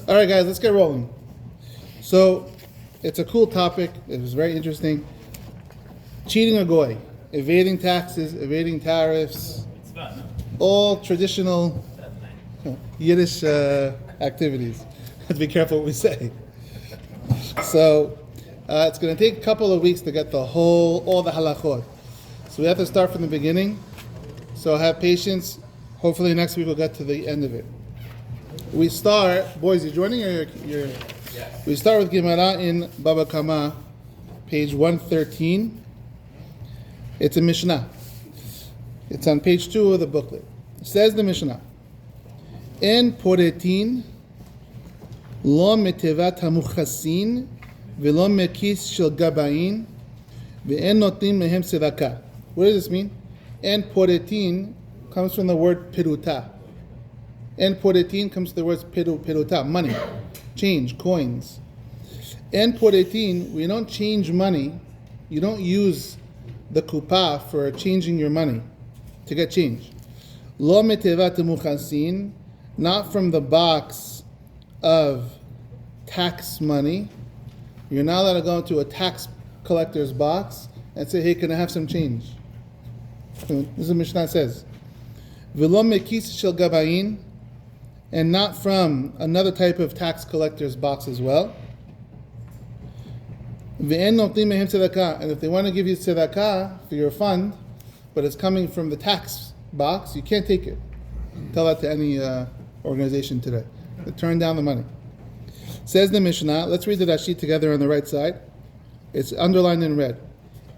All right, guys, let's get rolling. So, it's a cool topic. It was very interesting. Cheating a goy, evading taxes, evading tariffs, all traditional Yiddish activities. Have to be careful what we say. So, it's going to take a couple of weeks to get all the halachot. So we have to start from the beginning. So have patience. Hopefully next week we'll get to the end of it. We start, boys, you joining or you're? Yeah. We start with Gemara in Baba Kama, page 113. It's a Mishnah. It's on page 2 of the booklet. It says the Mishnah, En poretin lo metevat hamuchasin velo mekis shel gabain ve'en notim mehem tzedakah. What does this mean? En poretin comes from the word piruta. En poretin comes from the word piruta, money, change, coins. En poretin, we don't change money. You don't use the kupa for changing your money to get change. Lo metevat muchasin, not from the box of tax money. You're not allowed to go into a tax collector's box and say, hey, can I have some change? This is what Mishnah says. V'lo mekis shel gabain, and not from another type of tax collector's box as well. V'en notim mehem tzedakah, and if they want to give you tzedakah for your fund, but it's coming from the tax box, you can't take it. Tell that to any organization today. They turn down the money. Says the Mishnah, let's read the Rashi together on the right side. It's underlined in red.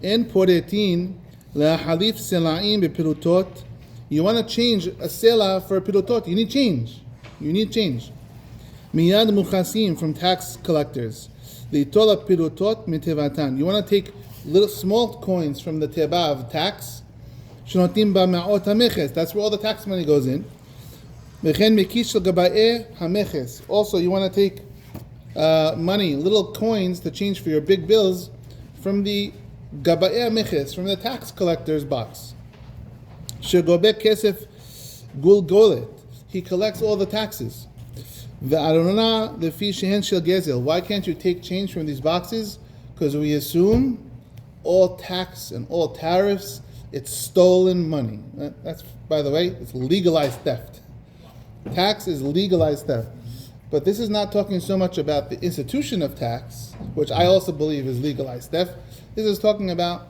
En poretin le'halif sela'im bepirutot. You want to change a sela for a pirutot. You need change. Miyad muchasim, from tax collectors. Li'tola pirutot mitevatan. You want to take little small coins from the teba of tax. Shnotim ba ma'ot hameches. That's where all the tax money goes in. Mechen mekis shel gabae hameches. Also, you want to take money, little coins to change for your big bills from the gabae hameches, from the tax collector's box. Shegobe kesef gulgolet. He collects all the taxes. Ve'arona lefi shehen shel gezel. Why can't you take change from these boxes? Because we assume all tax and all tariffs, it's stolen money. That's, by the way, it's legalized theft. Tax is legalized theft. But this is not talking so much about the institution of tax, which I also believe is legalized theft. This is talking about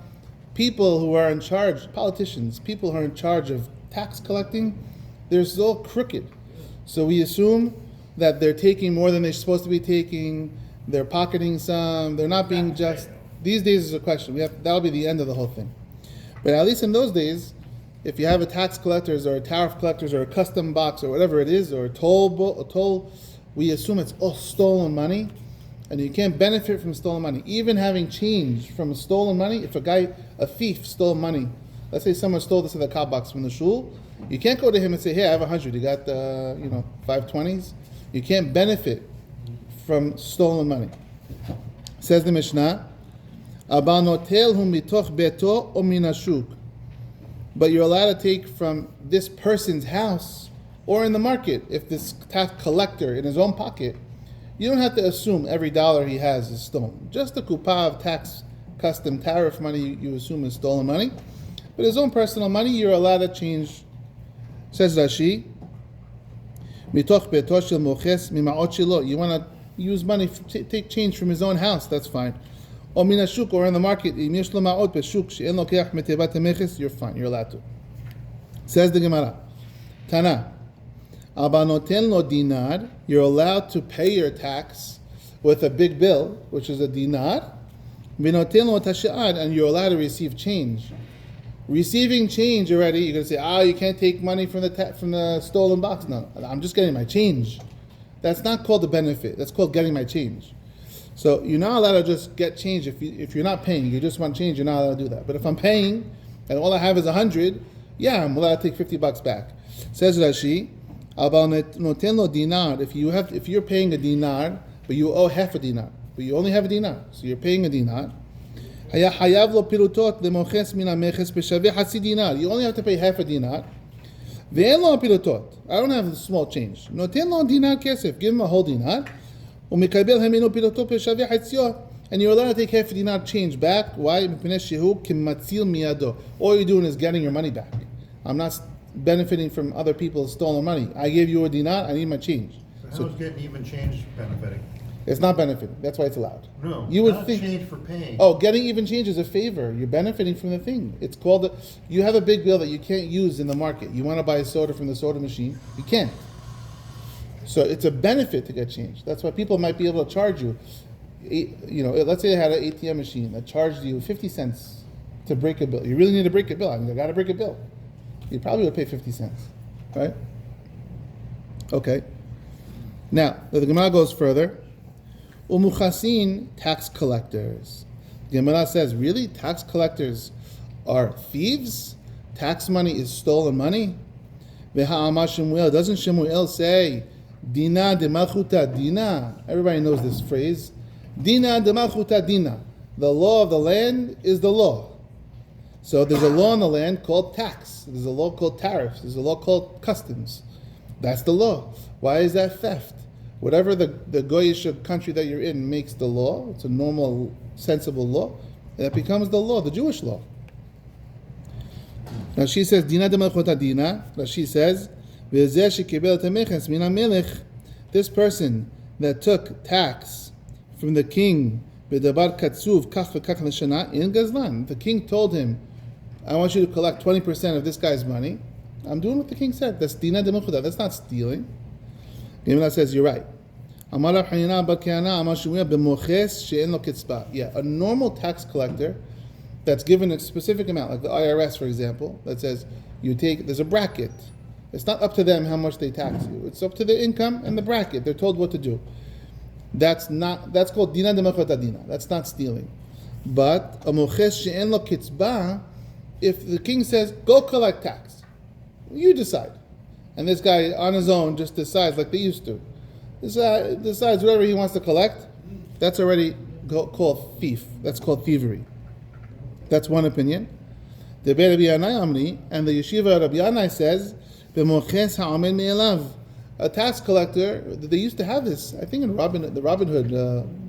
people who are in charge, politicians, people who are in charge of tax collecting. They're still crooked. So we assume that they're taking more than they're supposed to be taking, they're pocketing some, they're not being just. These days is a question. That'll be the end of the whole thing. But at least in those days, if you have a tax collectors or a tariff collectors or a custom box or whatever it is, or a toll, we assume it's all stolen money, and you can't benefit from stolen money. Even having change from stolen money, if a thief stole money, let's say someone stole this in the car box from the shul, you can't go to him and say, hey, I have 100, you got 520s? You can't benefit from stolen money. Says the Mishnah, but you're allowed to take from this person's house or in the market. If this tax collector in his own pocket, you don't have to assume every dollar he has is stolen. Just the kupa of tax, custom tariff money you assume is stolen money. But his own personal money, you're allowed to change. Says Rashi, you want to use money, take change from his own house, that's fine. Or in the market, you're fine, you're allowed to. Says the Gemara, Tana, you're allowed to pay your tax with a big bill, which is a dinar, and you're allowed to receive change. Receiving change already, you're going to say, you can't take money from the stolen box. No, I'm just getting my change. That's not called the benefit. That's called getting my change. So you're not allowed to just get change if you're not paying. You just want change, you're not allowed to do that. But if I'm paying and all I have is 100, I'm allowed to take $50 back. Says Rashi, if you're paying a dinar, but you owe half a dinar, but you only have a dinar, so you're paying a dinar. You only have to pay half a dinar. Ve'en lo pilotot. I don't have a small change. Noten lo dinar kesef. Give him a whole dinar. Umekabel hameno pilotot peshaveh hatzio. And you're allowed to take half a dinar change back. Why? All you're doing is getting your money back. I'm not benefiting from other people's stolen money. I gave you a dinar, I need my change. So how is getting even change benefiting? It's not benefiting. That's why it's allowed. No, you would not think, change for paying. Oh, getting even change is a favor. You're benefiting from the thing. It's called, you have a big bill that you can't use in the market. You want to buy a soda from the soda machine, you can't. So it's a benefit to get change. That's why people might be able to charge you. Let's say they had an ATM machine that charged you 50 cents to break a bill. You really need to break a bill. I got to break a bill. You probably would pay 50 cents, right? Okay. Now, the Gemara goes further. Umuchasin, tax collectors. The Gemara says, really? Tax collectors are thieves? Tax money is stolen money? Doesn't Shemuel say, Dina de malchuta dina? Everybody knows this phrase. Dina de malchuta dina. The law of the land is the law. So there's a law in the land called tax. There's a law called tariffs. There's a law called customs. That's the law. Why is that theft? Whatever the Goyish country that you're in makes the law, it's a normal, sensible law, that becomes the law, the Jewish law. Now she says, Dina de malchuta dina. She says, this person that took tax from the king, the king told him, I want you to collect 20% of this guy's money. I'm doing what the king said. That's dina de malchuta. That's not stealing. Gemara says, you're right. Yeah, a normal tax collector that's given a specific amount, like the IRS, for example, that says there's a bracket. It's not up to them how much they tax you. It's up to the income and the bracket. They're told what to do. That's called dina de malchuta dina. That's not stealing. But a moches she'en lo kitzba, if the king says, go collect tax, you decide. And this guy on his own just decides like they used to. Decides whatever he wants to collect, that's already called thief. That's called thievery. That's one opinion. The Rabbi Yanai Amri, and the yeshiva Rabbi Yanai says, a tax collector, they used to have this, I think in the Robin Hood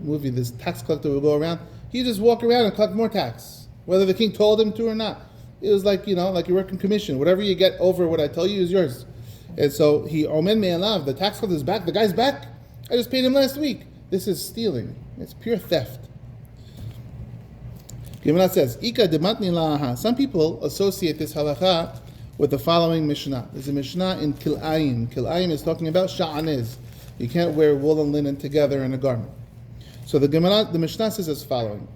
movie, this tax collector would go around, he'd just walk around and collect more tax, whether the king told him to or not. It was like, like you're working commission. Whatever you get over what I tell you is yours. And so the tax collector's back, the guy's back, I just paid him last week. This is stealing. It's pure theft. Gemara says, some people associate this halakha with the following Mishnah. There's a Mishnah in Kil'ayim. Kil'ayim is talking about sha'anez. You can't wear wool and linen together in a garment. So the Mishnah says as following: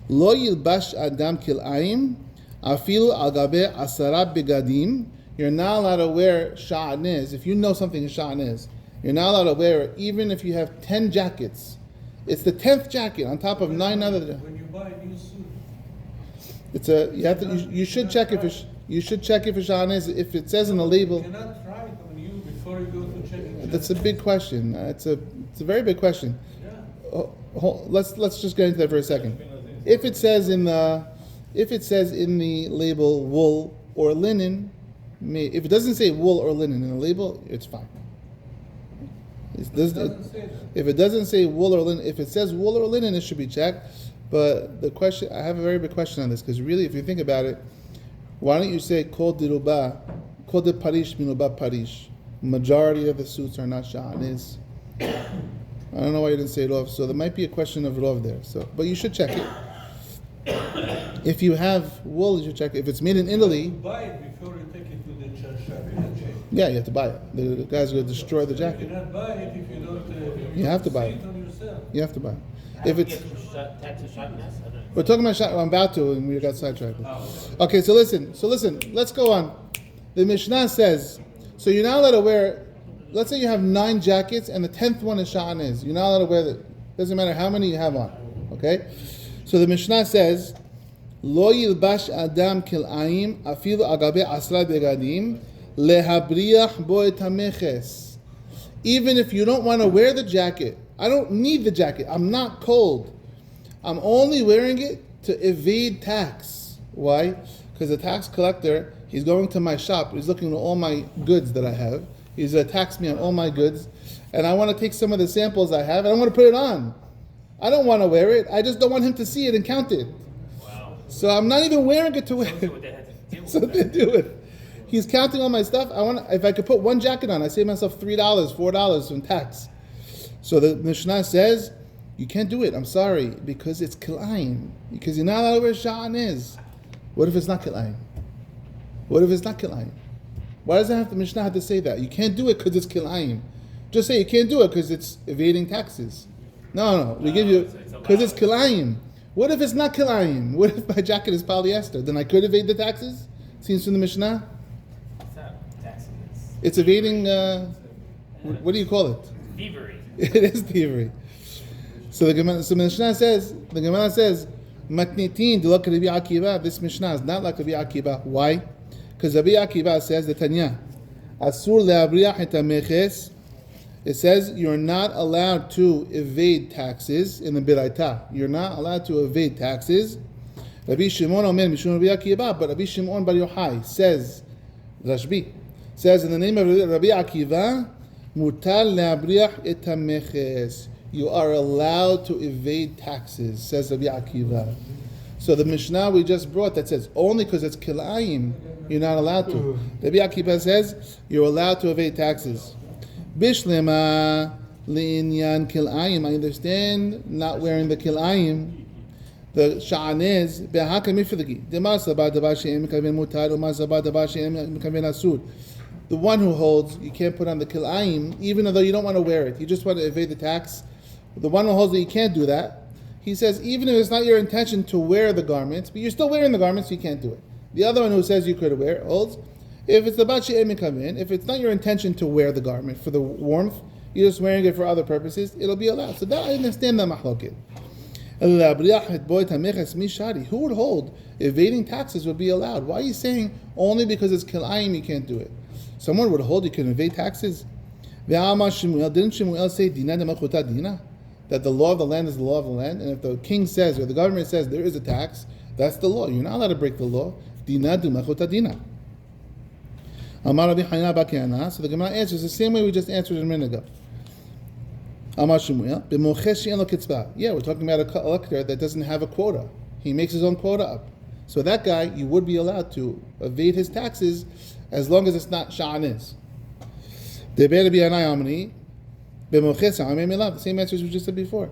Lo yilbash adam kil'ayim afilu al gabe asara begadim. You're not allowed to wear sha'anez. If you know something is sha'anez, you're not allowed to wear it even if you have 10 jackets. It's the 10th jacket on top of 9 other. When you buy a new suit, you should check if it's sha'anez. If it says in the label. You cannot try it on you before you go to check it. That's a big question. It's a very big question. Yeah. Let's just get into that for a second. If it says in the label wool or linen, if it doesn't say wool or linen in the label, it's fine. If it doesn't say wool or linen, if it says wool or linen, it should be checked. But the question, I have a very big question on this, because really, if you think about it, why don't you say kol de parish minuba parish? Majority of the suits are not sha'anez. I don't know why you didn't say rov. So there might be a question of rov there. But you should check it. If you have wool, you should check it. If it's made in Italy, You buy it before you take it to the Shaarey and check. yeah, you have to buy it. The guy's going to destroy the You jacket. cannot buy it if you don't. You have to buy it. see on yourself. You have to buy it. If it's tax of sharpness? I don't know. we're talking about I'm about to, and we got sidetracked. Oh, Okay, so listen. Let's go on. The Mishnah says, so you're not allowed to wear. Let's say you have 9 jackets, and the 10th one is sha'anez. You're not allowed to wear that. Doesn't matter how many you have on. Okay, so the Mishnah says, Lo yilbash adam kil'ayim afilu agabe asra begadim lehabriach bo et hameches. Even if you don't want to wear the jacket, I don't need the jacket. I'm not cold. I'm only wearing it to evade tax. Why? Because the tax collector He's going to my shop. He's looking at all my goods that I have. He's going to tax me on all my goods. And I want to take some of the samples I have and I want to put it on. I don't want to wear it. I just don't want him to see it and count it. Wow. So I'm not even wearing it to wear Shows you it. what they had to deal with. So they do it. He's counting all my stuff. If I could put one jacket on, I save myself $3, $4 from tax. So the Mishnah says, you can't do it. I'm sorry, because it's kilayim. Because you're not allowed to wear sha'anez. What if it's not kilayim? What if it's not kilayim? Why does the Mishnah have to say that? You can't do it because it's kilayim. Just say you can't do it because it's evading taxes. No. We give you because it's kilayim. What if it's not kilayim? What if my jacket is polyester? Then I could evade the taxes? Seems from the Mishnah. It's not taxing, It's evading. What do you call it? thievery. It is thievery. So the Mishnah says, Matnitin de Rabbi Akiva. This Mishnah is not like Rabbi Akiva. Why? Because Rabbi Akiva says the Tanya, Asur le'abriach et hameches. It says you're not allowed to evade taxes in the Biraita. You're not allowed to evade taxes. Rabbi Shimon Omer Mishum Rabbi Akiva, but Rabbi Shimon Bar Yochai says, Rashbi says in the name of Rabbi Akiva, Mutar le'abriach et hameches. You are allowed to evade taxes, says Rabbi Akiva. So the Mishnah we just brought that says only because it's kilayim, you're not allowed to. Rabbi Akiva says you're allowed to evade taxes. Bishlema li'inyan kilayim. I understand not wearing the kilayim. The sha'anez behaka mifrigi. Demasaba davar she'em mikaven mutar umasaba davar she'em mikaven asud. The one who holds you can't put on the kilayim, even though you don't want to wear it. You just want to evade the tax. The one who holds that you can't do that, he says even if it's not your intention to wear the garments, but you're still wearing the garments, you can't do it. The other one who says you could wear holds, if it's the bat she'em mikaven, if it's not your intention to wear the garment for the warmth, you're just wearing it for other purposes, it'll be allowed. So that I understand the mahloket. Who would hold evading taxes would be allowed? Why are you saying only because it's kilayim you can't do it? Someone would hold you can evade taxes. Didn't Shmuel say dina de malchuta dina? That the law of the land is the law of the land, and if the king says or the government says there is a tax, that's the law. You're not allowed to break the law. Dina de malchuta dina. Amar Rabbi Hanina Bakiana. So the Gemara answers the same way we just answered a minute ago. Amar Shmuel b'moches she'en lo kitzvah. Yeah, we're talking about a collector that doesn't have a quota. He makes his own quota up. So that guy, you would be allowed to evade his taxes as long as it's not sha'anez. The same answers we just said before.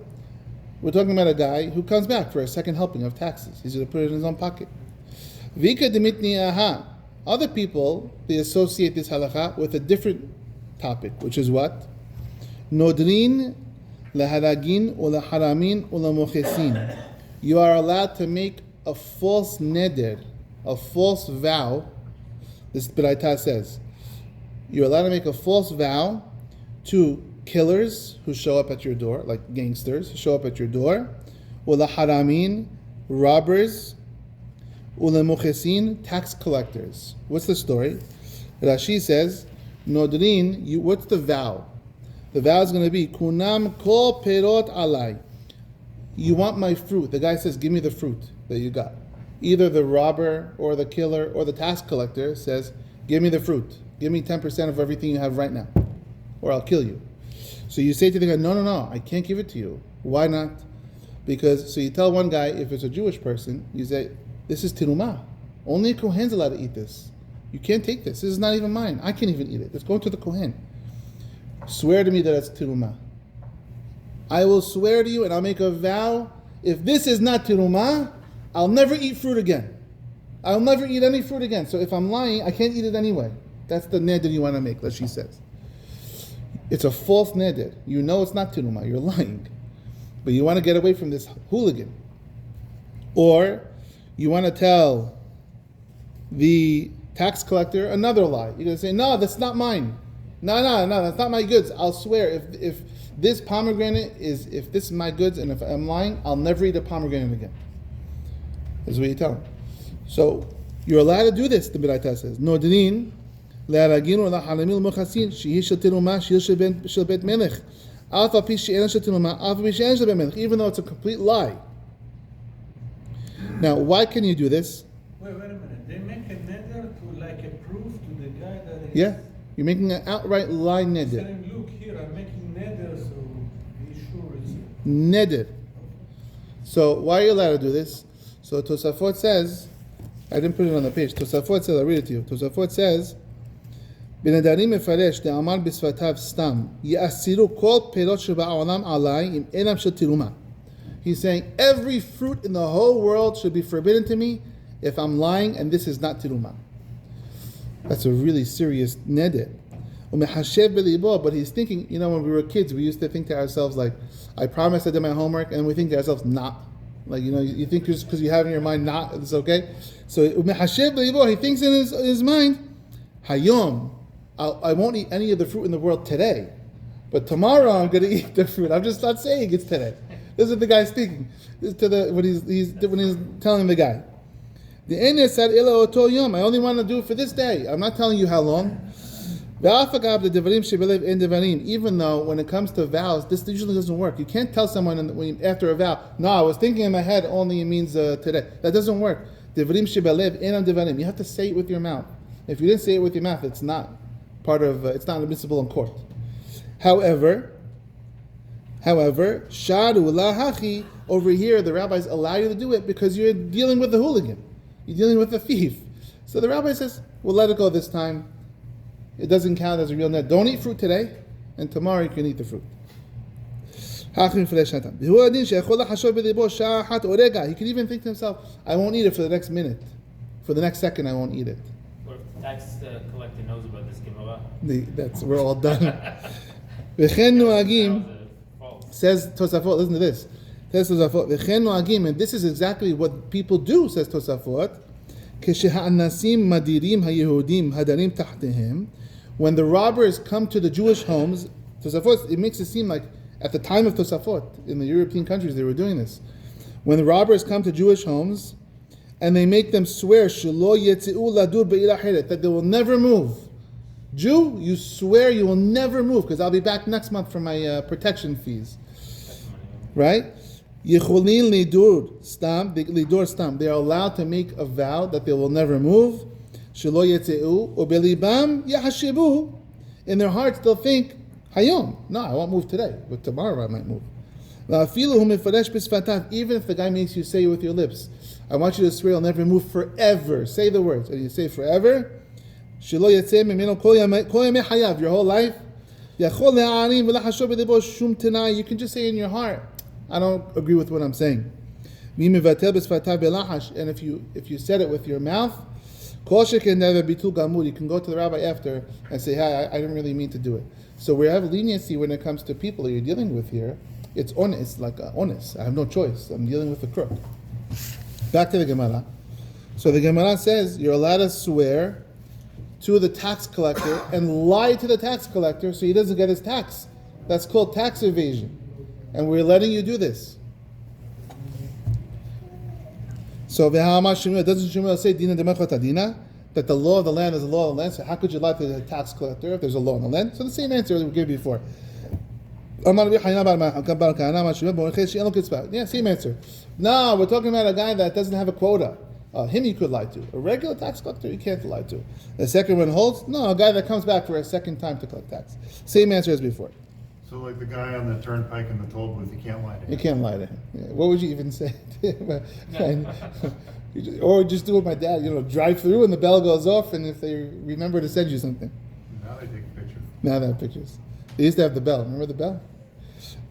We're talking about a guy who comes back for a second helping of taxes. He's going to put it in his own pocket. Other people, they associate this halakha with a different topic, which is what? Nodrin laharagin ulaharamin ulamochesin. You are allowed to make a false neder, a false vow. This Beraita says. You're allowed to make a false vow to killers who show up at your door, like gangsters who show up at your door, ula haramin, robbers, ula muchesin, tax collectors. What's the story? Rashi says, Nodrin, what's the vow? The vow is going to be, Kunam kol perot alai. You want my fruit. The guy says, give me the fruit that you got. Either the robber or the killer or the tax collector says, give me the fruit. Give me 10% of everything you have right now, or I'll kill you. So you say to the guy, no, I can't give it to you. Why not? Because, so you tell one guy, if it's a Jewish person, you say, this is tirumah. Only a Kohen's allowed to eat this. You can't take this. This is not even mine. I can't even eat it. It's going to the Kohen. Swear to me that it's tirumah. I will swear to you and I'll make a vow, if this is not tirumah, I'll never eat fruit again. I'll never eat any fruit again. So if I'm lying, I can't eat it anyway. That's the neder you want to make, like she says. It's a false neder. You know it's not tirumah. You're lying. But you want to get away from this hooligan. Or you want to tell the tax collector another lie. You're going to say, no, that's not mine. No, that's not my goods. I'll swear if this pomegranate if this is my goods and if I'm lying, I'll never eat a pomegranate again. That's what you tell him. So you're allowed to do this, the Beraita says. Nodrin להרגין ולחלמים ולמוחסין שהיא של תרומה שהיא של בית מלך אף על פי שאין של תרומה אף על פי שאין של בית מלך, even though it's a complete lie. Now, why can you do this? Wait a minute. They make a neder to like Yeah, you're making an outright lie neder. Saying, look here, I'm making neder, so be sure it's Neder. So why are you allowed to do this? So Tosafot says, I didn't put it on the page. Tosafot says, I'll read it to you. Tosafot says, בנדרים מפרש דאמר בשפתיו סתם יאסירו כל פירות שבעולם עליי אם אינם של תרומה. He's saying every fruit in the whole world should be forbidden to me if I'm lying and this is not tiruma. That's a really serious neder. But he's thinking, when we were kids, we used to think to ourselves like, I promised I did my homework, and we think to ourselves, not. Like, you think just because you have in your mind, not, it's okay. So he thinks in his mind, Hayom, I won't eat any of the fruit in the world today, but tomorrow I'm going to eat the fruit. I'm just not saying it's today. This is the guy speaking. This is to when he's telling the guy. The Enes said, I only want to do it for this day. I'm not telling you how long. Even though when it comes to vows, this usually doesn't work. You can't tell someone after a vow, no, I was thinking in my head only it means today. That doesn't work. You have to say it with your mouth. If you didn't say it with your mouth, it's not part of. It's not admissible in court. However, sharu lahachi, over here the rabbis allow you to do it because you're dealing with the hooligan, you're dealing with the thief. So the rabbi says, we'll let it go this time. It doesn't count as a real net. Don't eat fruit today, and tomorrow you can eat the fruit. He can even think to himself, I won't eat it for the next minute. For the next second, I won't eat it. Or if the tax collector knows about this Gemara. We're all done. Says Tosafot, listen to this. Says Tosafot, and this is exactly what people do, says Tosafot. When the robbers come to the Jewish homes, Tosafot, it makes it seem like at the time of Tosafot, in the European countries, they were doing this. When the robbers come to Jewish homes, and they make them swear that they will never move. Jew, you swear you will never move because I'll be back next month for my protection fees. Right? They are allowed to make a vow that they will never move. In their hearts, they'll think, Hayom, no, I won't move today, but tomorrow I might move. Even if the guy makes you say it with your lips, I want you to swear you'll never move forever. Say the words. And you say forever. Your whole life. You can just say in your heart, I don't agree with what I'm saying. And if you said it with your mouth, you can go to the rabbi after and say, hey, I didn't really mean to do it. So we have leniency when it comes to people that you're dealing with here. It's honest, like honest. I have no choice. I'm dealing with the crook. Back to the Gemara. So the Gemara says you're allowed to swear to the tax collector and lie to the tax collector so he doesn't get his tax. That's called tax evasion. And we're letting you do this. So doesn't Shmuel say Dina Demechot Dina? That the law of the land is the law of the land. So how could you lie to the tax collector if there's a law in the land? So the same answer that we gave before. Yeah, same answer. No, we're talking about a guy that doesn't have a quota. Him you could lie to. A regular tax collector you can't lie to. The second one holds? No, a guy that comes back for a second time to collect tax. Same answer as before. So like the guy on the turnpike in the toll booth, you can't lie to him. You can't lie to him. Yeah. What would you even say? Or just do what my dad, drive through and the bell goes off and if they remember to send you something. Now they take a picture. Now they have pictures. They used to have the bell. Remember the bell?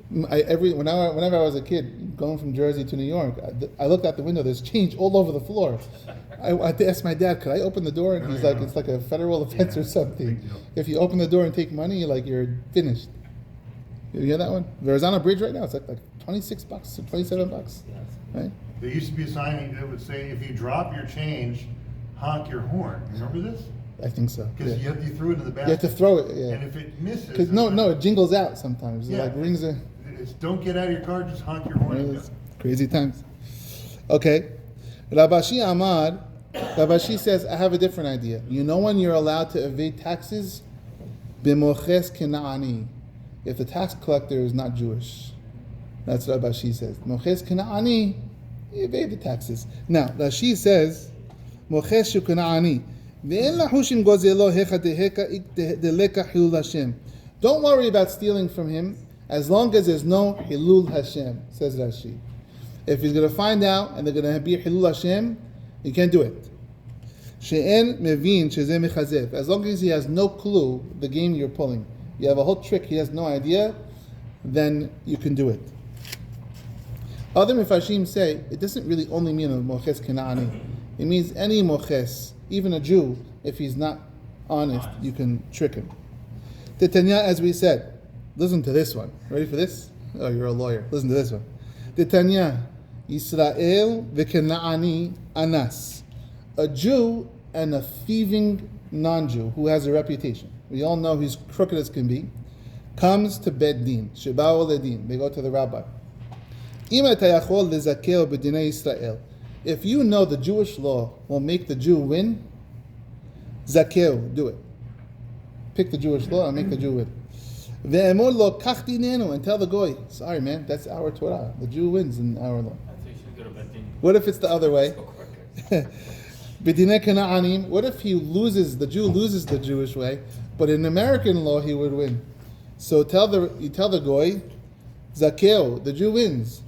Whenever I was a kid, going from Jersey to New York, I looked out the window. There's change all over the floor. I asked my dad, "Could I open the door?" And he's like, "It's like a federal offense or something. If you open the door and take money, you're finished." You hear that one? Verrazano Bridge right now. It's like $26 or $27, right? There used to be a sign that would say, "If you drop your change, honk your horn." Remember this? I think so. Because you threw it in the basket. You have to throw it. Yeah. And if it misses, Because it jingles out sometimes. Yeah. It rings a. Don't get out of your car, just honk your horn. It's crazy times. Okay. Rabashi says, I have a different idea. You know when you're allowed to evade taxes? B'moches kena'ani. If the tax collector is not Jewish. That's what Rabashi says. Moches kena'ani, you evade the taxes. Now, Rashi says, Moches kena'ani. Don't worry about stealing from him as long as there's no Hilul Hashem, says Rashi. If he's going to find out and they're going to be Hilul Hashem, you can't do it. As long as he has no clue the game you're pulling, you have a whole trick, he has no idea, then you can do it. Other Mefashim say it doesn't really only mean a Moches Kenani. It means any Moches, even a Jew, if he's not honest, you can trick him. Titania, as we said, listen to this one. Ready for this? Oh, you're a lawyer. Listen to this one. Titania, Yisrael v'Kenani anas. A Jew and a thieving non-Jew who has a reputation. We all know he's crooked as can be. Comes to Bed Din. Sheba'u ledin. They go to the rabbi. If you know the Jewish law will make the Jew win, zakeu, do it. Pick the Jewish law and make the Jew win. And tell the goy, sorry man, that's our Torah. The Jew wins in our law. What if it's the other way? What if the Jew loses the Jewish way, but in American law he would win? So you tell the goy, zakeu, the Jew wins.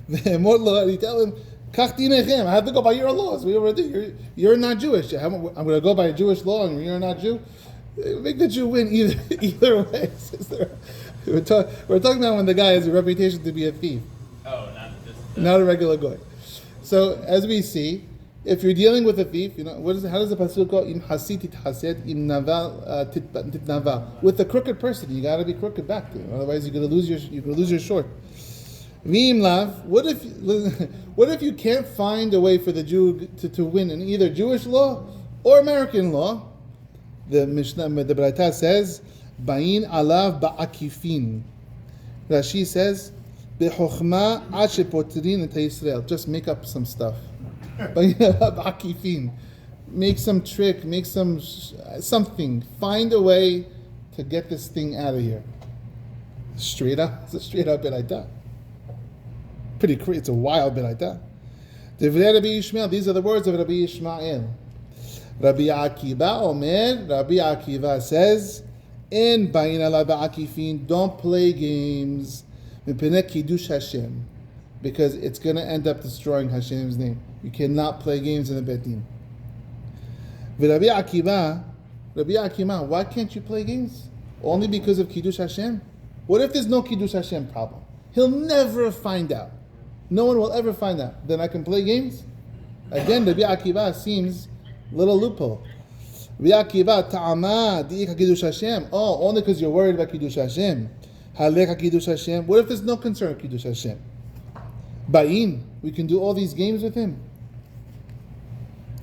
You tell him, I have to go by your laws. You're not Jewish. I'm going to go by a Jewish law and you're not Jew. Make the Jew win either way. We're talking about when the guy has a reputation to be a thief. Oh, not a regular guy. So as we see, if you're dealing with a thief, how does the pasuk go? Im hasit titchased, im naval titnaval. With a crooked person, you got to be crooked back to him. Otherwise, you're going to lose your short. V'im lav. What if you can't find a way for the Jew to win in either Jewish law or American law? The Mishnah, the Braita says, "Ba'in alav ba'akifin." Rashi says, "Bechochma ad shepotrin et Yisrael." Just make up some stuff. Ba'in alav ba'akifin. Make some trick. Make something. Find a way to get this thing out of here. Straight up, it's a straight up Braita. Pretty crazy. It's a wild Braita. Divrei Rabbi Yishmael. These are the words of Rabbi Yishmael. Rabbi Akiva says, "In bayin ala ba'akifin, don't play games, kiddush Hashem, because it's going to end up destroying Hashem's name. You cannot play games in the Beit Din." Rabbi Akiva, why can't you play games? Only because of kiddush Hashem? What if there's no kiddush Hashem problem? He'll never find out. No one will ever find out. Then I can play games? Again, Rabbi Akiva seems little loophole. V'akiva ta'ama di'ika kiddush Hashem. Oh, only because you're worried about kiddush Hashem. Haleka kiddush Hashem. What if there's no concern of kiddush Hashem? Ba'in, we can do all these games with him.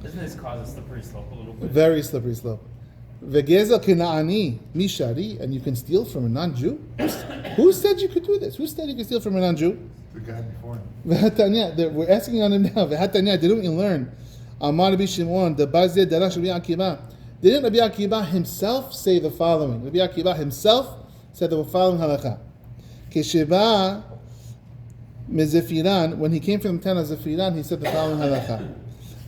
Doesn't this cause a slippery slope a little bit? Very slippery slope. V'gezel kena'ani mishari, and you can steal from a non-Jew. Who said you could do this? Who said you could steal from a non-Jew? The guy before him. V'hatanya, we're asking on him now. V'hatanya, didn't you learn? Amar Rabbi Shimon, the Bazeh Darash Rabbi Akiva. Didn't Rabbi Akiva himself say the following? Rabbi Akiva himself said the following halakha. Kesheba mezefiran, when he came from the town of Zefiran, he said the following halakha.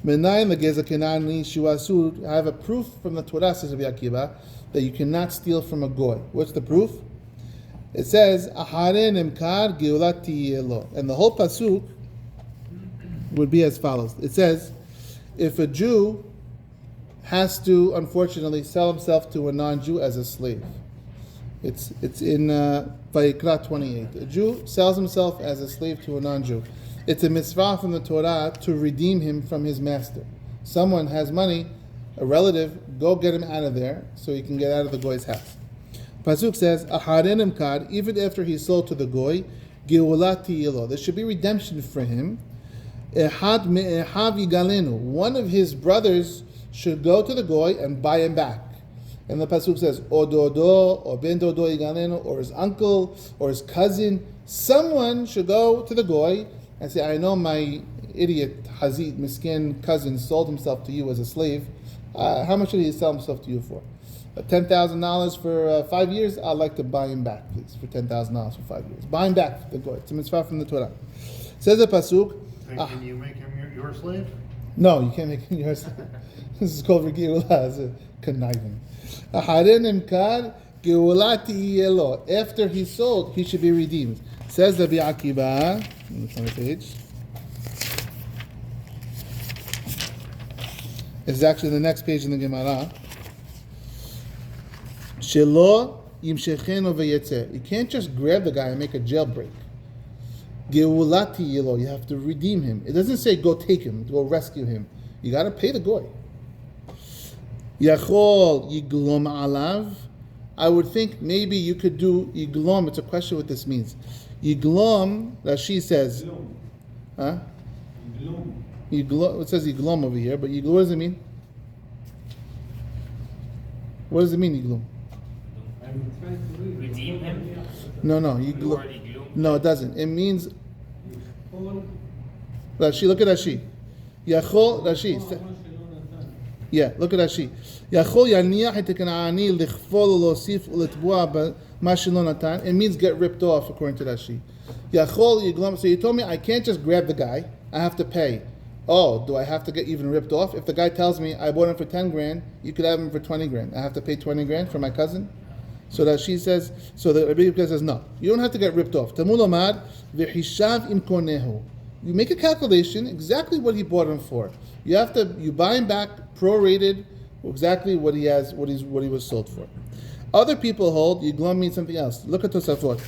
Menayin legeza kenani shuasud. I have a proof from the Torah, says Rabbi Akiva, that you cannot steal from a goy. What's the proof? It says, Ahare nemkar geulat tiyelo. And the whole pasuk would be as follows. It says, if a Jew has to, unfortunately, sell himself to a non-Jew as a slave. It's in Vayikra 28. A Jew sells himself as a slave to a non-Jew. It's a mitzvah from the Torah to redeem him from his master. Someone has money, a relative, go get him out of there so he can get out of the goy's house. Pasuk says, Aharenim kad, even after he's sold to the goy, geulat tiyelo. There should be redemption for him. Ehad me'ehav yigalenu. One of his brothers should go to the goy and buy him back. And the pasuk says, O dodo, or ben dodo yigalenu, or his uncle, or his cousin. Someone should go to the goy and say, I know my idiot Hazid, miskin cousin sold himself to you as a slave. How much should he sell himself to you for? $10,000 for 5 years? I'd like to buy him back, please, for $10,000 for 5 years. Buy him back, the goy. It's a mitzvah from the Torah. Says the pasuk. Can you make him your slave? No, you can't make it yours. This is called Geula, it's a conniving. Ahare nimkar geula tihiyeh lo. After he's sold, he should be redeemed. Says Rabbi Akiva, on the page. It's actually the next page in the Gemara. Shelo yimshechenu v'yetzeh. You can't just grab the guy and make a jailbreak. Geulati yelo. You have to redeem him. It doesn't say go take him, go rescue him. You got to pay the goy. Yachol yiglom alav. I would think maybe you could do yiglom. It's a question what this means. Yiglom, Rashi says, huh? Yiglom. It says yiglom over here, but yiglom, what does it mean? What does it mean, yiglom? Redeem him? No, no, it doesn't. It means Rashi. Look at Rashi. Yachol Rashi. Yeah, look at Rashi. Yachol yaniach et Kanaani lichfol ulosif uletbua ma shelo natan. It means get ripped off, according to Rashi. Yachol yiglom. So you told me I can't just grab the guy. I have to pay. Oh, do I have to get even ripped off? If the guy tells me I bought him for 10 grand, you could have him for 20 grand. I have to pay 20 grand for my cousin? So that she says, so the Rabbi Yehuda says, no, you don't have to get ripped off. Tamul Omar, v'hishav im konehu. You make a calculation, exactly what he bought him for. You buy him back prorated, exactly what he has, what he was sold for. Other people hold, yiglom means something else. Look at Tosafot.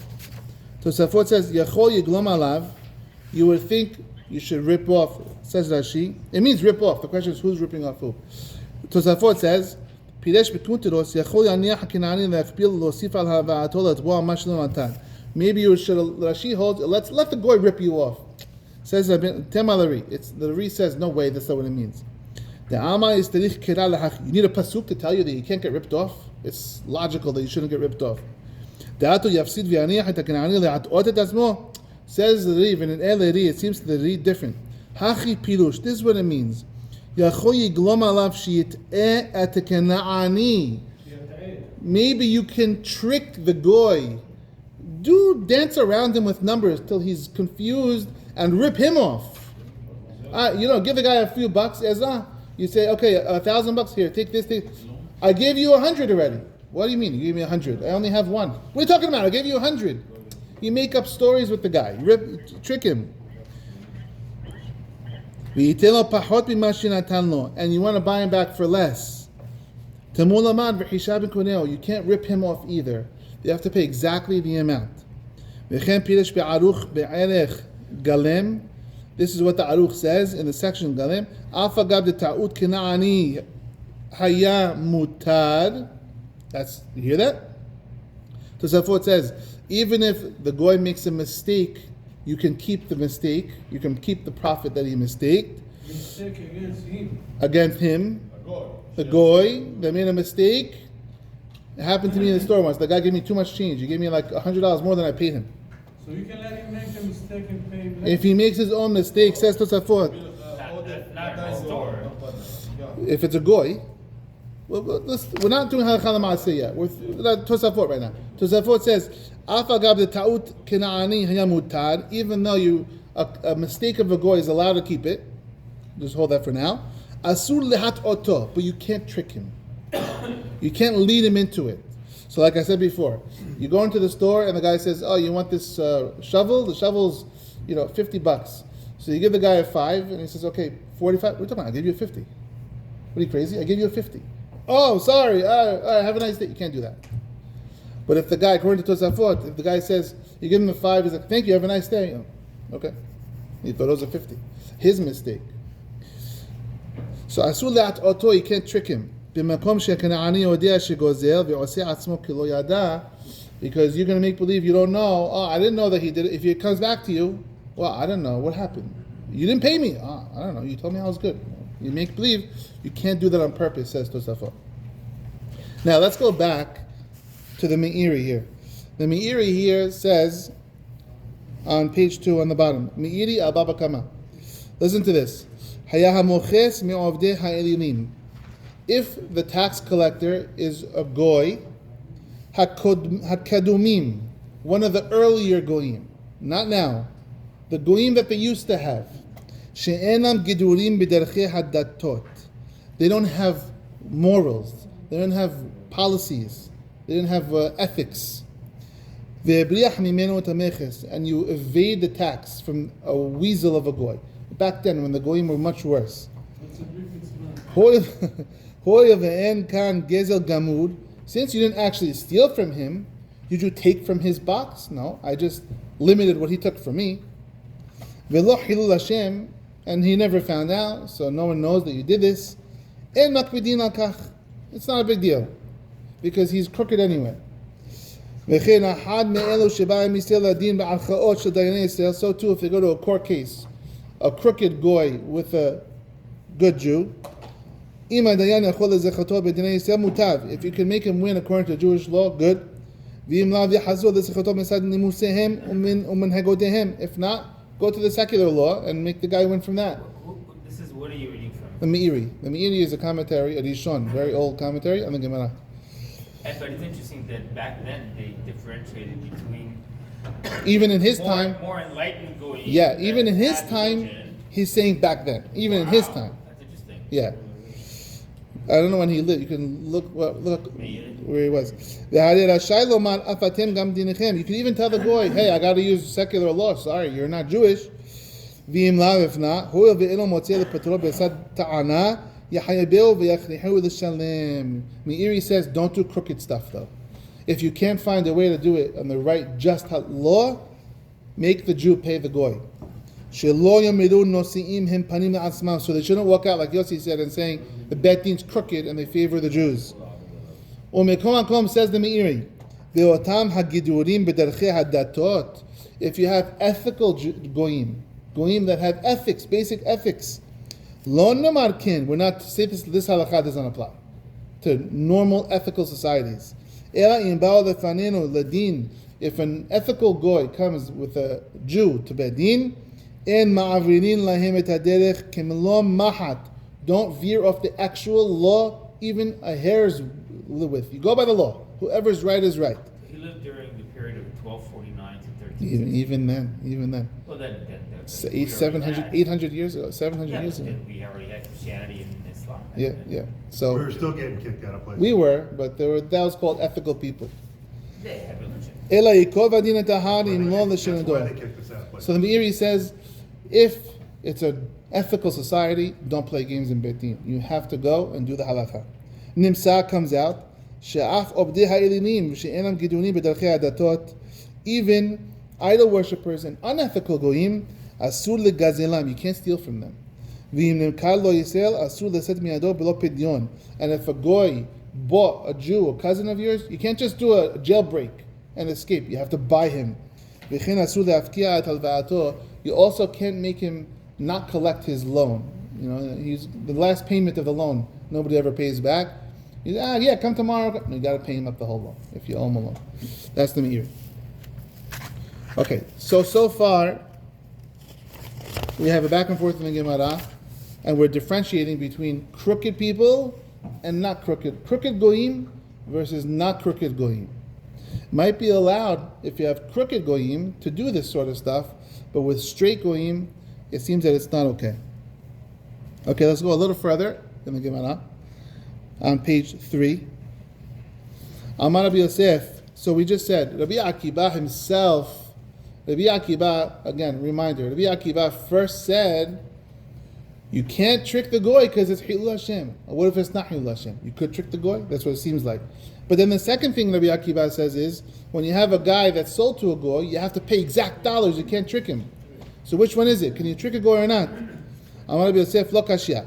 Tosafot says, yachol yiglom alav. You would think you should rip off, says Rashi. It means rip off. The question is who's ripping off who? Tosafot says, פירש בקונטרוס, יכול יניח הכנעני להכפיל להוסיף על הבאתו לתבוע מה שלא נתן. Maybe you should, Rashi holds, let the goy rip you off. Says Tema Lari. The Lari says, no way, that's not what it means. The Alma is Terich Kira Lahach. You need a pasuk to tell you that you can't get ripped off. It's logical that you shouldn't get ripped off. Da'atu yafsid v'yaniach et hakna'ani le'at'ot et azmo. Says the Lari, and in El Lari, it seems to the Lari different. Hachi pirush. This is what it means. Maybe you can trick the goy. Dance around him with numbers till he's confused and rip him off. Give the guy a few bucks. You say, okay, $1,000 here. Take this thing. I gave you 100 already. What do you mean? You gave me 100. I only have one. What are you talking about? I gave you 100. You make up stories with the guy. Trick him. And you want to buy him back for less. You can't rip him off either. You have to pay exactly the amount. This is what the Aruch says in the section Galem. You hear that? Tosafot says, even if the goy makes a mistake, you can keep the mistake. You can keep the profit that he mistaked. Mistake against him. The goy, they made a mistake. It happened to me in the store once. The guy gave me too much change. He gave me like $100 more than I paid him. So you can let him make a mistake and pay him. If he makes his own mistake, says Tosafot. Not the store. If it's a goy, we're not doing halakha l'maaseh yet. We're Tosafot right now. Tosafot says, even though a mistake of a goy is allowed to keep it, just hold that for now. Asur lehat oto, but you can't trick him. You can't lead him into it. So, like I said before, you go into the store and the guy says, "Oh, you want this shovel? The shovel's, $50." So you give the guy a 5, and he says, "Okay, 45." What are you talking about? I gave you a 50. What are you crazy? I gave you a 50. Oh, sorry. All right, have a nice day. You can't do that. But if the guy, according to Tosafot, if the guy says, you give him a 5, he's like, thank you, have a nice day. Okay. He thought it was a 50. His mistake. So, Asur le'at oto, you can't trick him. Because you're going to make believe you don't know. Oh, I didn't know that he did it. If he comes back to you, well, I don't know. What happened? You didn't pay me. Oh, I don't know. You told me I was good. You make believe. You can't do that on purpose, says Tosafot. Now, let's go back to the Meiri here. The Meiri here says, on page 2 on the bottom, Meiri al Baba Kama. Listen to this. If the tax collector is a goy, hakadumim, one of the earlier goyim, not now, the goyim that they used to have. she'enam gidurim b'derchei hadatot. They don't have morals. They don't have policies. They don't have ethics. Ve'ebriach mimenu tameches, and you evade the tax from a weasel of a goy. Back then, when the goyim were much worse. Hoya ve'en kan gezel gamud. Since you didn't actually steal from him, did you take from his box? No, I just limited what he took from me. Ve'lo hilul Hashem, and he never found out, so no one knows that you did this. En makbidin al kach. It's not a big deal, because he's crooked anyway. So too, if they go to a court case, a crooked goy with a good Jew, if you can make him win according to Jewish law, good. If not, go to the secular law and make the guy win from that. This is, what are you reading from? The Meiri. The Meiri is a commentary, a Rishon, very old commentary on the Gemara. But it's interesting that back then they differentiated between Even in his time, more enlightened goyim. yeah, even in his had time, religion. he's saying back then. Even in his time, That's interesting. yeah. I don't know when he lived. You can look Meiri. where he was. You can even tell the goy, hey, I got to use secular law. Sorry, you're not Jewish. If not, Meiri says, don't do crooked stuff though. If you can't find a way to do it on the right, just law, make the Jew pay the goy. So they shouldn't walk out like Yossi said and saying the Bet Din's crooked and they favor the Jews. Says the Meiri, if you have ethical goyim that have ethics, basic ethics, we're not say this halakha doesn't apply to normal ethical societies. If an ethical goy comes with a Jew to Bet Din, don't veer off the actual law, even a hair's width. You go by the law. Whoever's right is right. He lived during the period of 1249 to 13. Even then. Well, that 800 years ago, 700 years ago. We already had Christianity and Islam. Yeah. So We were still getting kicked out of places. we were, but that was called ethical people. They had religion. That's why they kicked us out of places. So the Meiri says, if it's an ethical society, don't play games in Bet Din. You have to go and do the halakha. Nimsa comes out, even idol worshippers and unethical goyim, asur legazelam, you can't steal from them. And if a goy bought a Jew, a cousin of yours, you can't just do a jailbreak and escape. You have to buy him. You also can't make him not collect his loan. You know, he's the last payment of the loan. Nobody ever pays back. He's come tomorrow. No, you got to pay him up the whole loan if you owe him a loan. That's the Meiri. Okay, so far we have a back and forth in the Gemara, and we're differentiating between crooked people and not crooked. Crooked goyim versus not crooked goyim. Might be allowed if you have crooked goyim to do this sort of stuff, but with straight goyim, it seems that it's not okay. Okay, let's go a little further in the Gemara. On page 3. Amar Rabbi Yosef. So we just said, Rabbi Akiba himself, Rabbi Akiba, again, reminder, Rabbi Akiba first said, you can't trick the goy because it's Hilul Hashem. What if it's not Hilul Hashem? You could trick the goy? That's what it seems like. But then the second thing Rabbi Akiba says is, when you have a guy that's sold to a goy, you have to pay exact dollars, you can't trick him. So which one is it? Can you trick a goy or not? Amar Rabbi Yosef, lo kashya.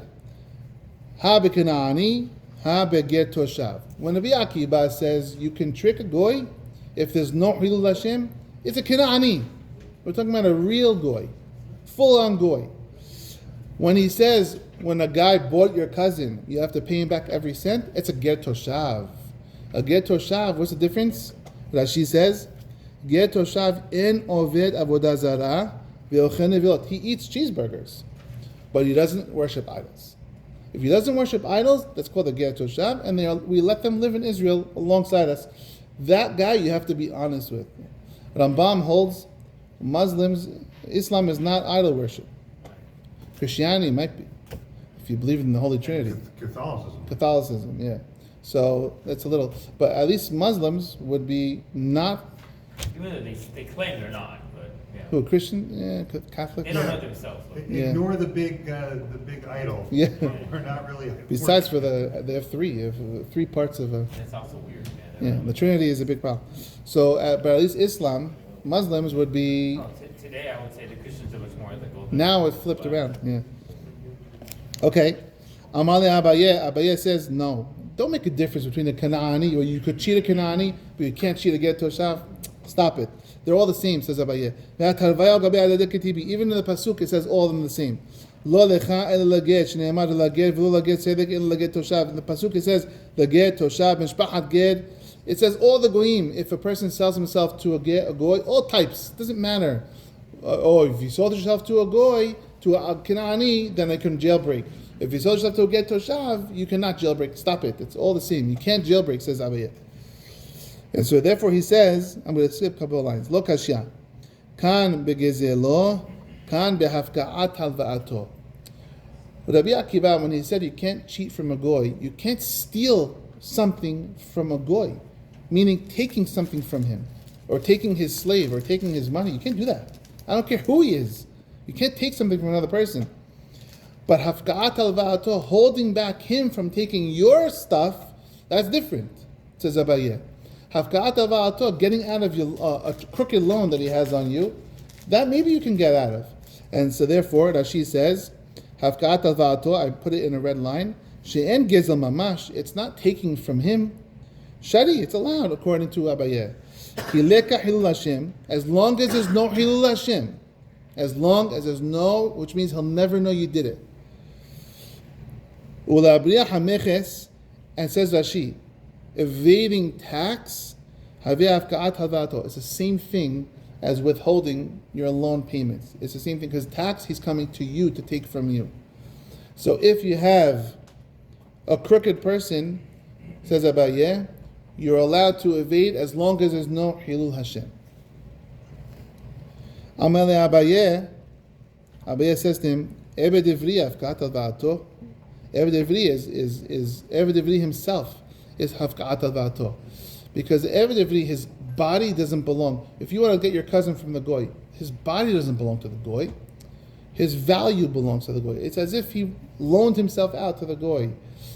Ha bekana'ani, ha beger toshav. When Rabbi Akiba says you can trick a goy, if there's no Hilul Hashem, it's a Kana'ani. We're talking about a real goy, full-on goy. When he says, when a guy bought your cousin, you have to pay him back every cent, it's a ger toshav. A ger toshav, what's the difference? Rashi says, ger toshav en oved avodah zarah ve'ochen nevilot. He eats cheeseburgers, but he doesn't worship idols. If he doesn't worship idols, that's called a ger toshav, and we let them live in Israel alongside us. That guy you have to be honest with. Rambam holds Muslims, Islam is not idol worship. Christianity might be, if you believe in the Holy Trinity. Catholicism. Catholicism, yeah. So that's a little, but at least Muslims would be not. Even though they claim they're not, but yeah. Who, Christian? Yeah, Catholic. They don't know themselves. Though. Ignore the big idol. Yeah. We're not really. Besides, they have three. They have three parts of a. That's also weird. Yeah, the Trinity is a big problem. So, but at least Islam, Muslims would be. Oh, today I would say the Christians are much more ethical. Now it's flipped around. Yeah. Okay. Amale Abaye says no. Don't make a difference between a Kanaani, or you could cheat a Kanaani, but you can't cheat a Get Toshav. Stop it. They're all the same, says Abaye. Even in the Pasuk, it says all of them the same. Lo lecha el laget, shneimar laget, v'lo laget tzedek el laget toshav. In the Pasuk, it says laget, toshav, mishpachat ged. It says all the goyim. If a person sells himself to a goy, all types, doesn't matter. If you sold yourself to a goy, to a Kanaani, then they can jailbreak. If you sold yourself to a get toshav, you cannot jailbreak. Stop it. It's all the same. You can't jailbreak, says Abaye. And so therefore he says, I'm going to skip a couple of lines. Lo kashya. Kan begezelo, kan behafka'at halva'ato. Rabbi Akiva, when he said you can't cheat from a goy, you can't steal something from a goy, meaning taking something from him, or taking his slave, or taking his money. You can't do that. I don't care who he is. You can't take something from another person. But hafka'at halva'ato, holding back him from taking your stuff, that's different, says Abaye. Hafka'at halva'ato, getting out of your a crooked loan that he has on you, that maybe you can get out of. And so therefore, Rashi says, Hafka'at halva'ato, I put it in a red line, she'en gezel mamash, it's not taking from him. Shaarey, it's allowed according to Abaye. Hileka hilul Hashem, as long as there's no hilul Hashem, as long as there's no, which means he'll never know you did it. Ulabriya hameches, and says Rashi, evading tax, it's the same thing as withholding your loan payments. It's the same thing, because tax, he's coming to you to take from you. So if you have a crooked person, says Abaye, you're allowed to evade as long as there's no Hilul Hashem. Amale Abaye says to him, Eved Ivri Hafka'at halva'ato. Eved Ivri himself is Hafka'at halva'ato. Because Eved Ivri, his body doesn't belong. If you want to get your cousin from the goy, his body doesn't belong to the goy. His value belongs to the goy. It's as if he loaned himself out to the goy.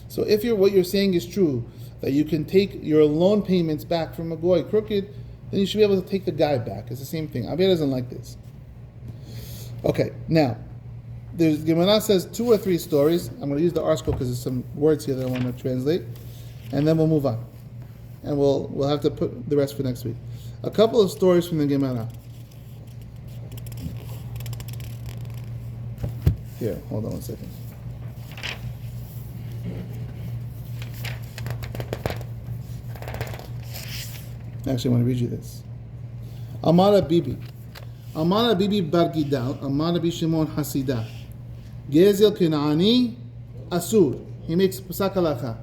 So if what you're saying is true, that you can take your loan payments back from a goy crooked, then you should be able to take the guy back. It's the same thing. Abaye doesn't like this. Okay, now, Gemara says 2 or 3 stories. I'm going to use the article because there's some words here that I want to translate, and then we'll move on. And we'll have to put the rest for next week. A couple of stories from the Gemara. Here, hold on one second. Actually, I want to read you this. Amara Bibi Bar Gidal, Amara Bi Shimon Hasidah. Gezel Kenani Asur. He makes Pasak Halacha.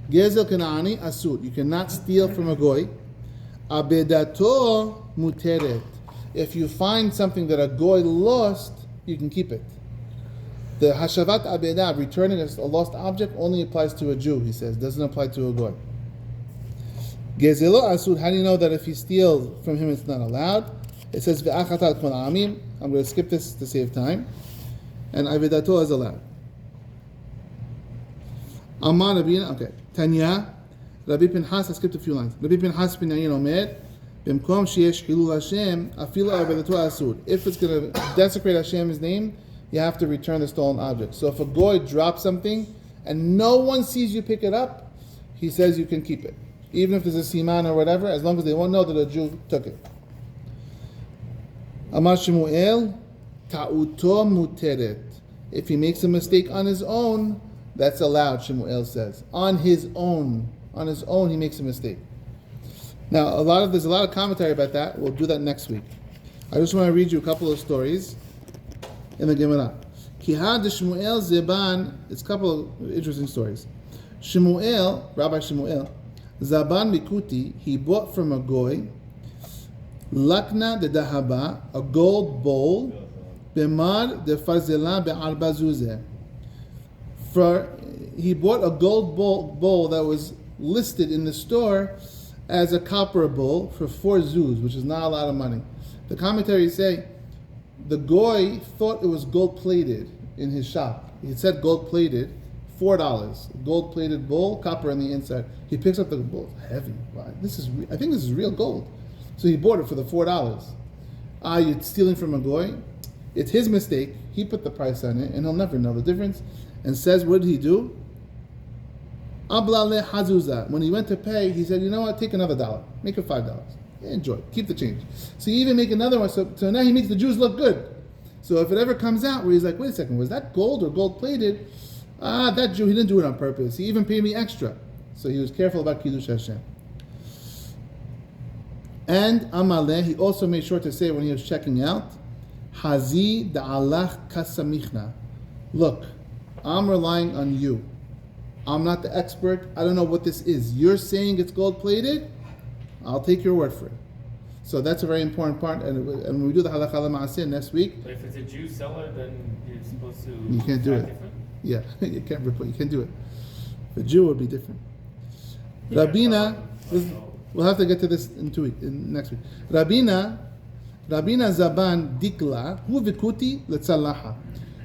Gezel Kenani Asur. You cannot steal from a goy. Abedato Muteret. If you find something that a goy lost, you can keep it. The Hashavat Abedah, returning a lost object, only applies to a Jew, he says. Doesn't apply to a goy. Gezelo Asur. How do you know that if you steal from him, it's not allowed? It says Ve'achatat Kol Amim. I'm going to skip this to save time. And Abedato is allowed. Amar Rabina, okay. Tanya, Rabbi Pinchas, I skipped a few lines. Rabbi Pinchas bin Yayin Omer, Bimkom sheyesh Hilul Hashem, Afila Abedato Asur. If it's going to desecrate Hashem's name, you have to return the stolen object. So if a goy drops something and no one sees you pick it up, he says you can keep it. Even if there's a siman or whatever, as long as they won't know that a Jew took it. Amar Shemuel, Ta'uto muteret. If he makes a mistake on his own, that's allowed, Shemuel says. On his own, he makes a mistake. Now, there's a lot of commentary about that. We'll do that next week. I just want to read you a couple of stories in the Gemara. Kihad Shemuel Zeban, it's a couple of interesting stories. Shemuel, Rabbi Shemuel, Zaban Mikuti, he bought from a goy, Lakna de Dahaba, a gold bowl, Bemar de farzela be'arba zuzeh. For he bought a gold bowl that was listed in the store as a copper bowl for 4 zuz, which is not a lot of money. The commentaries say the goy thought it was gold plated in his shop. He said gold plated, $4. Gold plated bowl, copper on the inside. He picks up the bowl, heavy. Wow, I think this is real gold. So he bought it for the $4. You're stealing from a goy? It's his mistake. He put the price on it, and he'll never know the difference. And says, what did he do? Ablale hazuza. When he went to pay, he said, you know what? Take another $1. Make it $5. Enjoy. Keep the change. So you even make another one. So now he makes the Jews look good. So if it ever comes out where he's like, wait a second, was that gold or gold plated? That Jew, he didn't do it on purpose. He even paid me extra. So he was careful about Kiddush Hashem. And Amaleh, he also made sure to say when he was checking out, Hazi da'alach kasamichna. Look, I'm relying on you. I'm not the expert. I don't know what this is. You're saying it's gold plated? I'll take your word for it. So that's a very important part. And when we do the halakha l'ma'aseh next week, But if it's a Jew seller, then you're supposed to. you can't do it. Different? Yeah, you can't do it. The Jew would be different. Yeah, Rabina, so- we'll have to get to this next week. Rabina Zaban Dikla, hu vikuti letzalaha.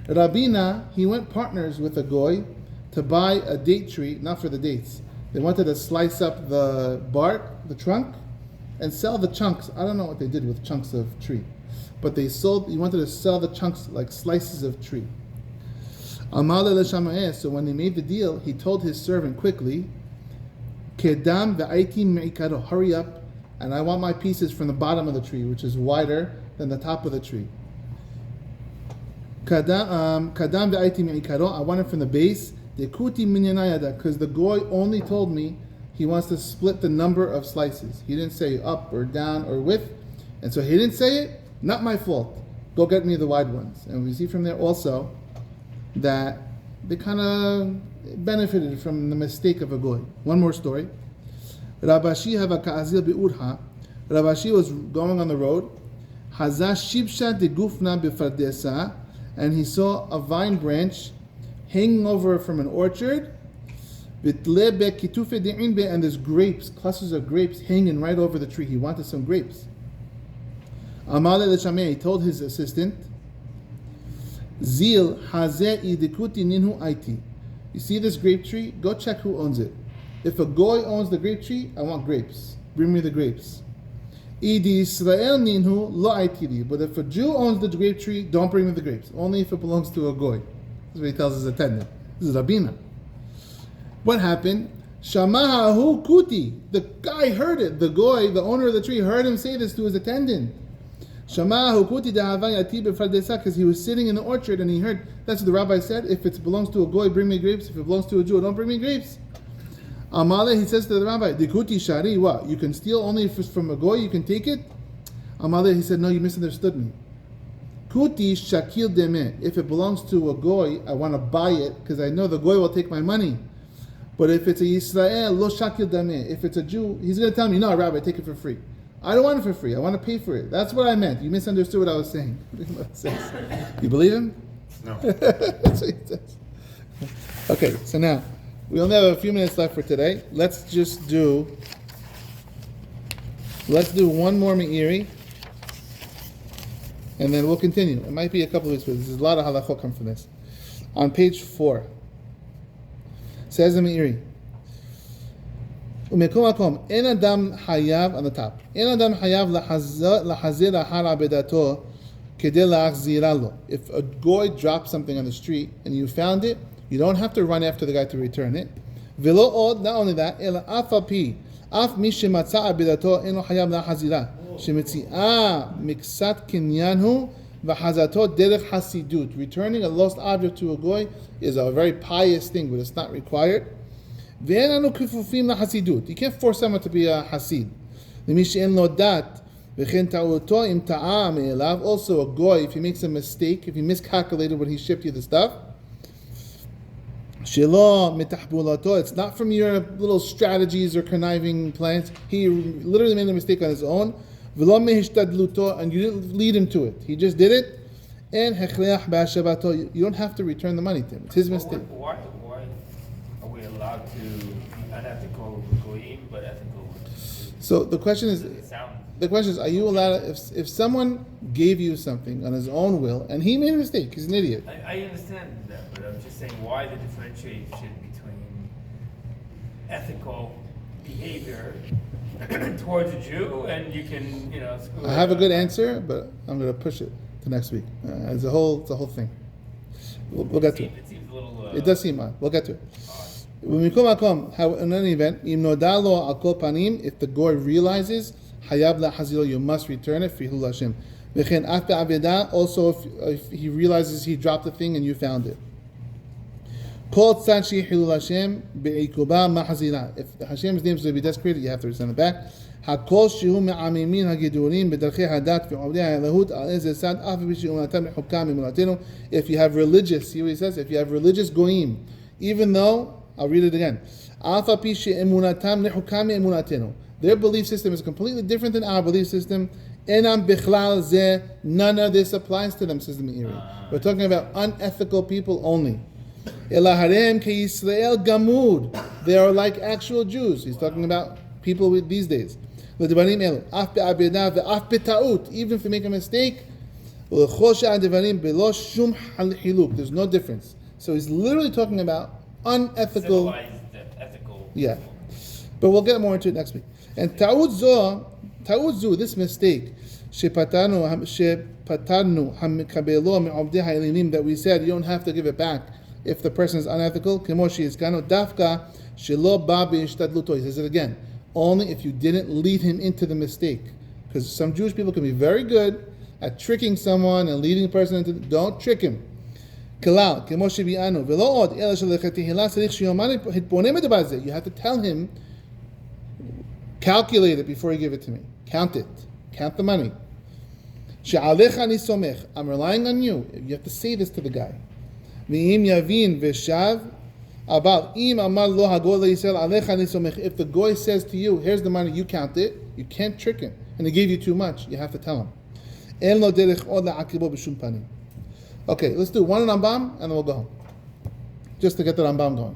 Rabina, he went partners with a goy to buy a date tree, not for the dates. They wanted to slice up the bark, the trunk, and sell the chunks. I don't know what they did with chunks of tree, but he wanted to sell the chunks like slices of tree. Amal le-Shammai, so when they made the deal, he told his servant quickly, Kedam ve'aiti me'ikaro, hurry up, and I want my pieces from the bottom of the tree, which is wider than the top of the tree. Kadam ve'aiti me'ikaro, I want it from the base. Dekuti minyanayada, because the goy only told me he wants to split the number of slices. He didn't say up or down or width, and so he didn't say it. Not my fault. Go get me the wide ones. And we see from there also that they kind of benefited from the mistake of a goy. One more story. Rabashi hava ka'azil be'urha. Rabashi was going on the road. Hazah shibsha de gufna befardesa, and he saw a vine branch hanging over from an orchard. And there's grapes, clusters of grapes hanging right over the tree. He wanted some grapes. Amal el-Shamei told his assistant, Zil hazeh idikuti ninhu aiti. You see this grape tree? Go check who owns it. If a goy owns the grape tree, I want grapes. Bring me the grapes. Idi Israel ninhu lo aitili. But if a Jew owns the grape tree, don't bring me the grapes. Only if it belongs to a goy. That's what he tells his attendant. This is Rabina. What happened? Shamahahu kuti. The guy heard it. The goy, the owner of the tree, heard him say this to his attendant. Shamahahu kuti dehavayati befardesa, because he was sitting in the orchard and he heard. That's what the rabbi said. If it belongs to a goy, bring me grapes. If it belongs to a Jew, don't bring me grapes. Amale, he says to the rabbi, Dikuti Shaarey, what? You can steal only if it's from a goy, you can take it? Amale, he said, no, you misunderstood me. Kuti shakil demeh. If it belongs to a goy, I want to buy it because I know the goy will take my money. But if it's a Yisrael, lo shakil demeh. If it's a Jew, he's going to tell me, no, Rabbi, take it for free. I don't want it for free. I want to pay for it. That's what I meant. You misunderstood what I was saying. You believe him? No. That's what he says. Okay, so now we only have a few minutes left for today. Let's do one more Me'iri, and then we'll continue. It might be a couple of weeks, but there's a lot of halachot come from this. On page 4, says the Me'iri, En adam hayav, on the top. En adam hayav lahazir ahar abedato kedei la'achzira lo. If a goy drops something on the street and you found it, you don't have to run after the guy to return it. Velo od, not only that, ela af api, af mi shematza abedato eno hayav lahazira, shemetzi'ah miksat kinyanhu v'hazato derech hasidut. Returning a lost object to a goy is a very pious thing, but it's not required. You can't force someone to be a hasid. Also, a goy, if he makes a mistake, if he miscalculated when he shipped you the stuff, it's not from your little strategies or conniving plans. He literally made a mistake on his own, and you didn't lead him to it. He just did it, And hechleach b'ashabato, you don't have to return the money to him. It's his mistake. Why are we allowed to be unethical with goyim, but ethical with? So the question is, are you allowed, if someone gave you something on his own will, and he made a mistake, he's an idiot. I understand that, but I'm just saying why the differentiation between ethical behavior towards a Jew and you can, screw I have a good answer, but I'm going to push it to next week. It's a whole thing. We'll get to it. It seems a little. It does seem odd. We'll get to it. In any event, if the goy realizes, you must return it. Also, if he realizes he dropped the thing and you found it. If Hashem's name is to be desecrated, you have to return it back. If you have religious, see what he says? If you have religious goyim, even though, I'll read it again. Their belief system is completely different than our belief system. None of this applies to them, says the Meiri. We're talking about unethical people only. They are like actual Jews. He's talking about people with these days. Even if you make a mistake, there's no difference. So he's literally talking about unethical. Ethical. Yeah. But we'll get more into it next week. And ta'ud zu, this mistake, that we said you don't have to give it back if the person is unethical. He says it again. Only if you didn't lead him into the mistake. Because some Jewish people can be very good at tricking someone and leading the person into don't trick him. You have to tell him, calculate it before you give it to me. Count it. Count the money. I'm relying on you. You have to say this to the guy. If the goy says to you, here's the money, you count it, you can't trick him. And he gave you too much, you have to tell him. Okay, let's do one Rambam and then we'll go home. Just to get the Rambam going.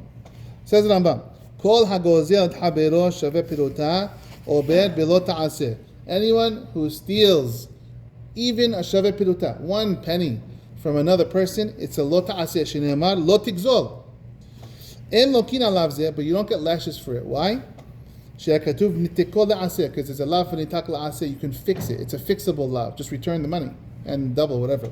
Says the Rambam, Kol hagozel et habero shaveh pirota obed belo ta'aseh. Anyone who steals even a shaveh pirota, 1 penny from another person, it's a lo ta'aseh, shene'emar lo tigzol. En lokin alav zeh, but you don't get lashes for it. Why? She'akatuv nitekol la'aseh, because it's a lav v'nitak la'aseh, you can fix it. It's a fixable lav. Just return the money and double whatever.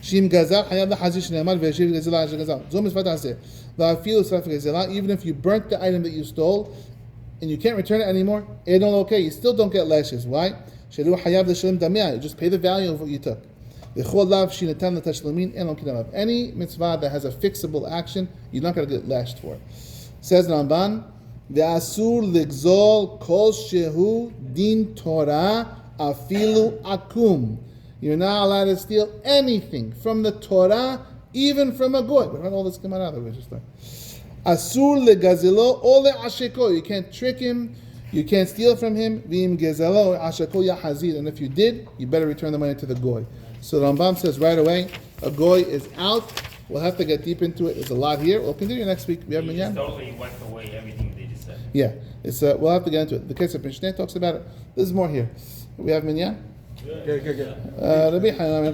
Shim gazal hayav la'hazish ne'emar ve'eshiv gazela gazal. Zom misvat aseh. Va'afilu sarf gazela. Even if you burnt the item that you stole and you can't return it anymore, it's okay. You still don't get lashes. Why? She'lu hayav l'shalim damiyah. You just pay the value of what you took. Any mitzvah that has a fixable action, you're not going to get lashed for it. Says Ramban, "Ve'asur ligzol kol shehu din Torah afilu akum." You're not allowed to steal anything from the Torah, even from a goy. We don't all this come out of it. Asur legazelo or le'asheko. You can't trick him. You can't steal from him. V'im gezelo asheko yahazir. And if you did, you better return the money to the goy. So the Rambam says right away, a goy is out. We'll have to get deep into it. There's a lot here. We'll continue next week. We have minyan. Totally wiped away everything they just said. Yeah, it's we'll have to get into it. The case of Mishneh talks about it. There's more here. We have minyan. Good. Rabbi Hanan